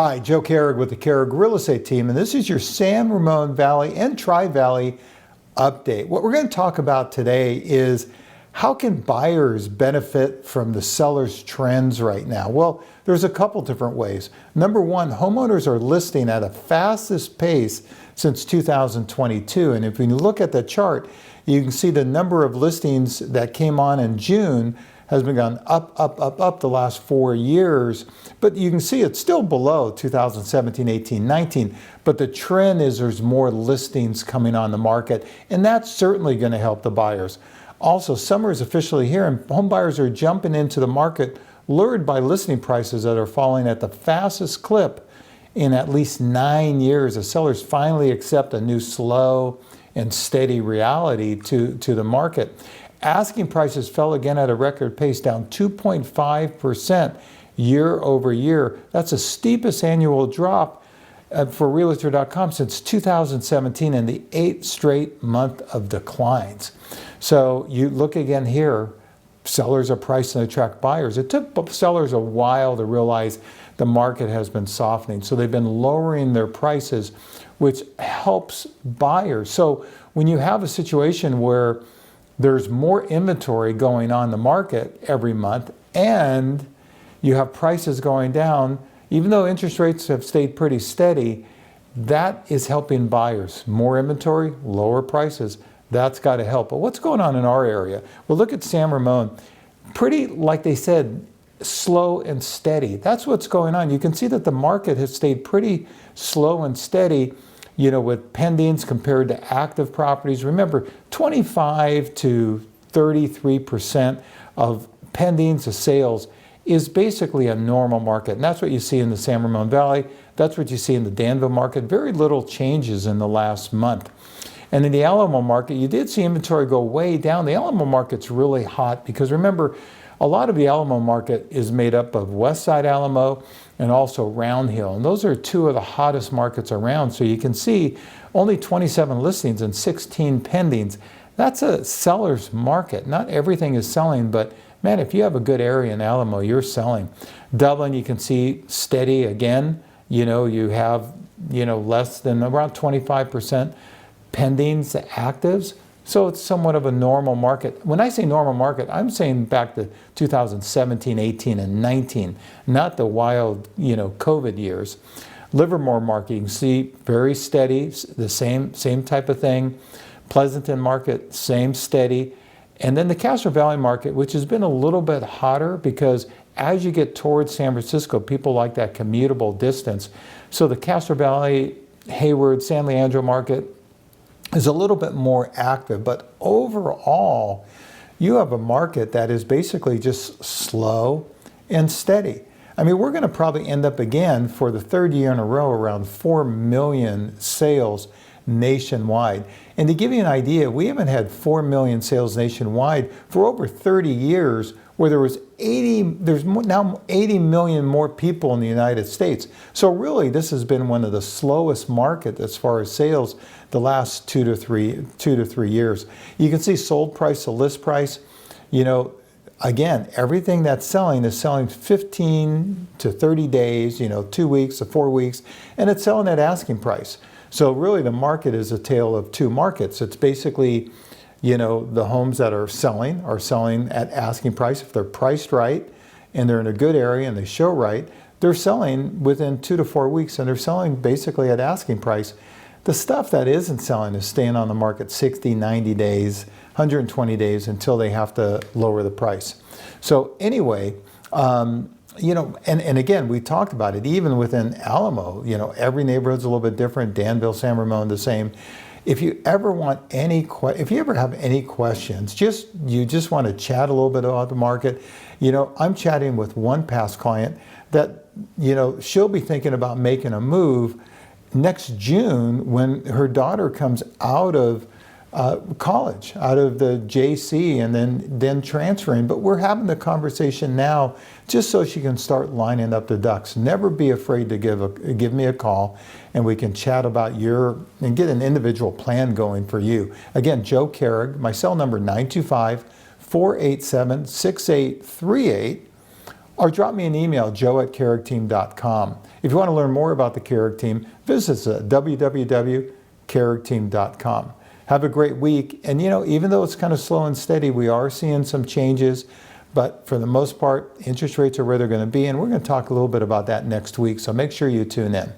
Hi, Joe Kehrig with the Kehrig Real Estate Team, and this is your San Ramon Valley and Tri-Valley update. What we're going to talk about today is how can buyers benefit from the seller's trends right now? Well, there's a couple different ways. Number one, homeowners are listing at a fastest pace since 2022, and if you look at the chart, you can see the number of listings that came on in June has been gone up the last 4 years. But you can see it's still below 2017, 18, 19. But the trend is there's more listings coming on the market, and that's certainly going to help the buyers. Also, summer is officially here, and home buyers are jumping into the market lured by listing prices that are falling at the fastest clip in at least 9 years. The sellers finally accept a new slow and steady reality to the market. Asking prices fell again at a record pace, down 2.5% year over year. That's the steepest annual drop for Realtor.com since 2017 and the 8th straight month of declines. So you look again here, sellers are priced to attract buyers. It took sellers a while to realize the market has been softening. So they've been lowering their prices, which helps buyers. So when you have a situation where there's more inventory going on the market every month and you have prices going down, even though interest rates have stayed pretty steady, that is helping buyers. More inventory, lower prices, that's got to help. But what's going on in our area? Well, look at San Ramon. Pretty, like they said, slow and steady. That's what's going on. You can see that the market has stayed pretty slow and steady, you know, with pendings compared to active properties. Remember, 25 to 33% of pendings to sales is basically a normal market. And that's what you see in the San Ramon Valley. That's what you see in the Danville market. Very little changes in the last month. And in the Alamo market, you did see inventory go way down. The Alamo market's really hot because remember, a lot of the Alamo market is made up of West Side Alamo and also Round Hill. And those are two of the hottest markets around. So you can see only 27 listings and 16 pendings. That's a seller's market. Not everything is selling, but man, if you have a good area in Alamo, you're selling. Dublin, you can see steady again. You know, you have, you know, less than around 25% pendings to actives. So it's somewhat of a normal market. When I say normal market, I'm saying back to 2017, 18, and 19, not the wild, you know, COVID years. Livermore market, you can see very steady, the same type of thing. Pleasanton market, same steady. And then the Castro Valley market, which has been a little bit hotter because as you get towards San Francisco, people like that commutable distance. So the Castro Valley, Hayward, San Leandro market is a little bit more active, but overall, you have a market that is basically just slow and steady. I mean, we're going to probably end up again for the third year in a row around 4 million sales nationwide. And to give you an idea, we haven't had 4 million sales nationwide for over 30 years, where there's now 80 million more people in the United States. So really, this has been one of the slowest markets as far as sales the last 2 to 3 years. You can see sold price to list price. You know, again, everything that's selling is selling 15 to 30 days, you know, 2 weeks to 4 weeks, and it's selling at asking price. So really, the market is a tale of two markets. It's basically, you know, the homes that are selling at asking price. If they're priced right and they're in a good area and they show right, they're selling within 2 to 4 weeks, and they're selling basically at asking price. The stuff that isn't selling is staying on the market 60, 90 days, 120 days until they have to lower the price. So anyway, you know, and again, we talked about it, even within Alamo, you know, every neighborhood's a little bit different. Danville, San Ramon, the same. If you ever want if you ever have any questions, you just want to chat a little bit about the market, you know, I'm chatting with one past client that, you know, she'll be thinking about making a move next June when her daughter comes out of college, out of the JC, and then transferring. But we're having the conversation now just so she can start lining up the ducks. Never be afraid to give me a call, and we can chat about and get an individual plan going for you. Again, Joe Kehrig, my cell number 925-487-6838. or drop me an email, joe@kehrigteam.com. If you want to learn more about the Kehrig team, visit us at www.kehrigteam.com. Have a great week. And even though it's kind of slow and steady, we are seeing some changes. But for the most part, interest rates are where they're going to be. And we're going to talk a little bit about that next week. So make sure you tune in.